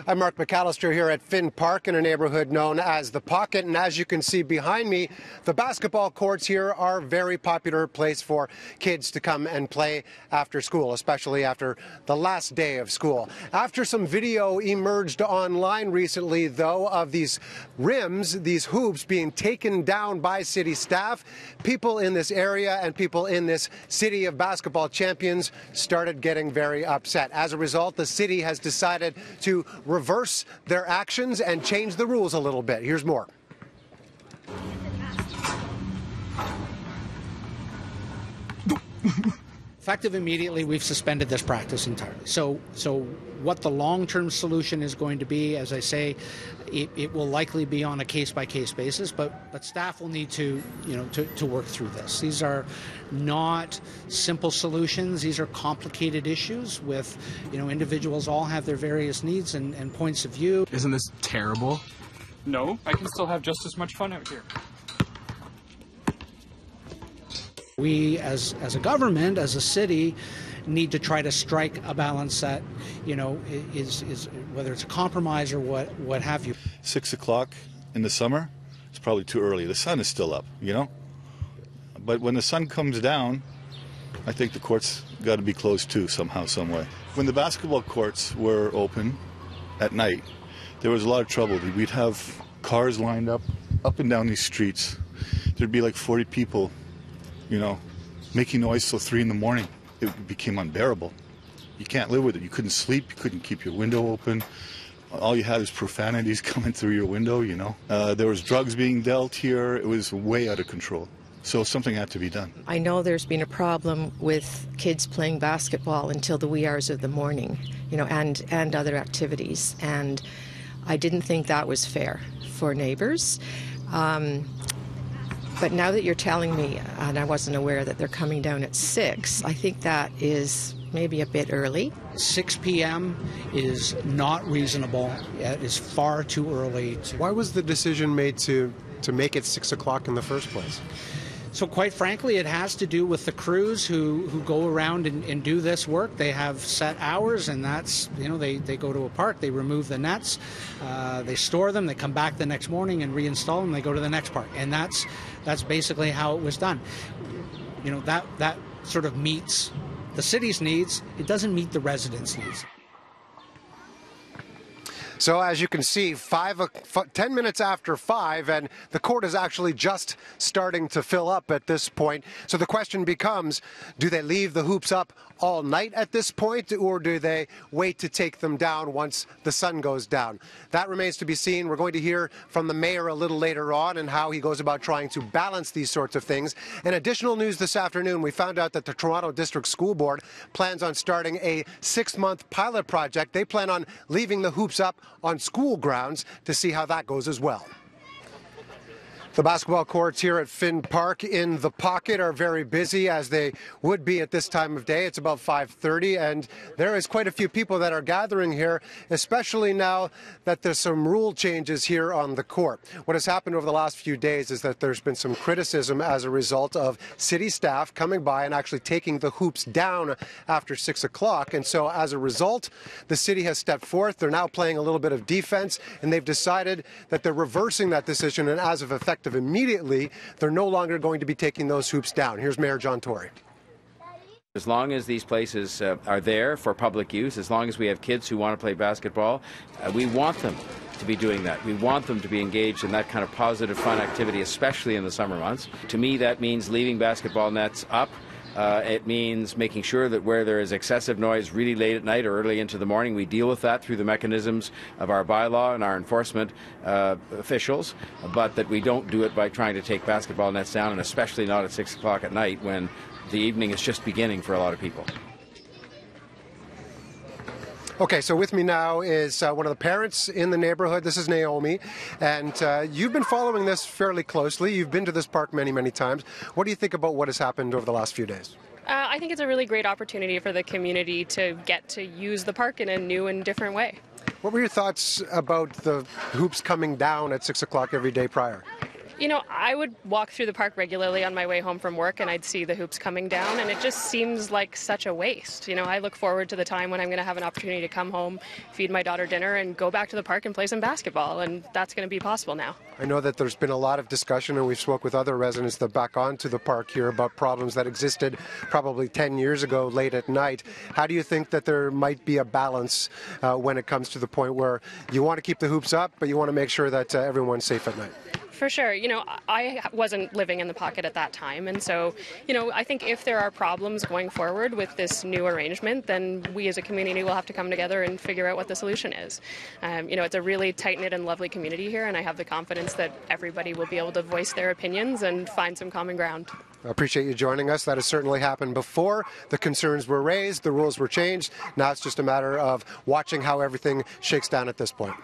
I'm Mark McAllister here at Finn Park in a neighborhood known as The Pocket. And as you can see behind me, the basketball courts here are a very popular place for kids to come and play after school, especially after the last day of school. After some video emerged online recently, though, of these rims, these hoops being taken down by city staff, people in this area and people in this city of basketball champions started getting very upset. As a result, the city has decided to reverse their actions and change the rules a little bit. Here's more. Effective immediately, we've suspended this practice entirely. So what the long-term solution is going to be, as I say, it will likely be on a case-by-case basis, but staff will need to work through this. These are not simple solutions. These are complicated issues with, individuals all have their various needs and points of view. Isn't this terrible? No, I can still have just as much fun out here. We, as a government, as a city, need to try to strike a balance that, is whether it's a compromise or what have you. 6 o'clock in the summer, it's probably too early. The sun is still up, But when the sun comes down, I think the courts got to be closed too, somehow, some way. When the basketball courts were open at night, there was a lot of trouble. We'd have cars lined up and down these streets. There'd be like 40 people, making noise till 3 in the morning. It became unbearable. You can't live with it. You couldn't sleep. You couldn't keep your window open. All you had is profanities coming through your window, There was drugs being dealt here. It was way out of control. So something had to be done. I know there's been a problem with kids playing basketball until the wee hours of the morning, and other activities. And I didn't think that was fair for neighbors. But now that you're telling me, and I wasn't aware that they're coming down at 6, I think that is maybe a bit early. 6 p.m. is not reasonable. It is far too early. Why was the decision made to make it 6 o'clock in the first place? So quite frankly, it has to do with the crews who go around and do this work. They have set hours, and that's, they go to a park, they remove the nets, they store them, they come back the next morning and reinstall them, they go to the next park. And that's basically how it was done. That sort of meets the city's needs. It doesn't meet the residents' needs. So as you can see, 10 minutes after 5, and the court is actually just starting to fill up at this point. So the question becomes, do they leave the hoops up all night at this point, or do they wait to take them down once the sun goes down? That remains to be seen. We're going to hear from the mayor a little later on and how he goes about trying to balance these sorts of things. In additional news this afternoon, we found out that the Toronto District School Board plans on starting a 6-month pilot project. They plan on leaving the hoops up on school grounds to see how that goes as well. The basketball courts here at Finn Park in The Pocket are very busy, as they would be at this time of day. It's about 5:30, and there is quite a few people that are gathering here, especially now that there's some rule changes here on the court. What has happened over the last few days is that there's been some criticism as a result of city staff coming by and actually taking the hoops down after 6 o'clock. And so as a result, the city has stepped forth. They're now playing a little bit of defense, and they've decided that they're reversing that decision, and as of effective immediately, they're no longer going to be taking those hoops down. Here's Mayor John Tory. As long as these places are there for public use, as long as we have kids who want to play basketball, we want them to be doing that. We want them to be engaged in that kind of positive, fun activity, especially in the summer months. To me, that means leaving basketball nets up. It means making sure that where there is excessive noise really late at night or early into the morning, we deal with that through the mechanisms of our bylaw and our enforcement officials, but that we don't do it by trying to take basketball nets down, and especially not at 6 o'clock at night when the evening is just beginning for a lot of people. Okay, so with me now is one of the parents in the neighborhood. This is Naomi, and you've been following this fairly closely. You've been to this park many, many times. What do you think about what has happened over the last few days? I think it's a really great opportunity for the community to get to use the park in a new and different way. What were your thoughts about the hoops coming down at 6 o'clock every day prior? You know, I would walk through the park regularly on my way home from work, and I'd see the hoops coming down, and it just seems like such a waste. You know, I look forward to the time when I'm going to have an opportunity to come home, feed my daughter dinner, and go back to the park and play some basketball, and that's going to be possible now. I know that there's been a lot of discussion, and we've spoke with other residents that back onto the park here about problems that existed probably 10 years ago late at night. How do you think that there might be a balance when it comes to the point where you want to keep the hoops up, but you want to make sure that everyone's safe at night? For sure. You know, I wasn't living in the pocket at that time. And so, you know, I think if there are problems going forward with this new arrangement, then we as a community will have to come together and figure out what the solution is. You know, it's a really tight-knit and lovely community here, and I have the confidence that everybody will be able to voice their opinions and find some common ground. I appreciate you joining us. That has certainly happened before. The concerns were raised, the rules were changed. Now it's just a matter of watching how everything shakes down at this point.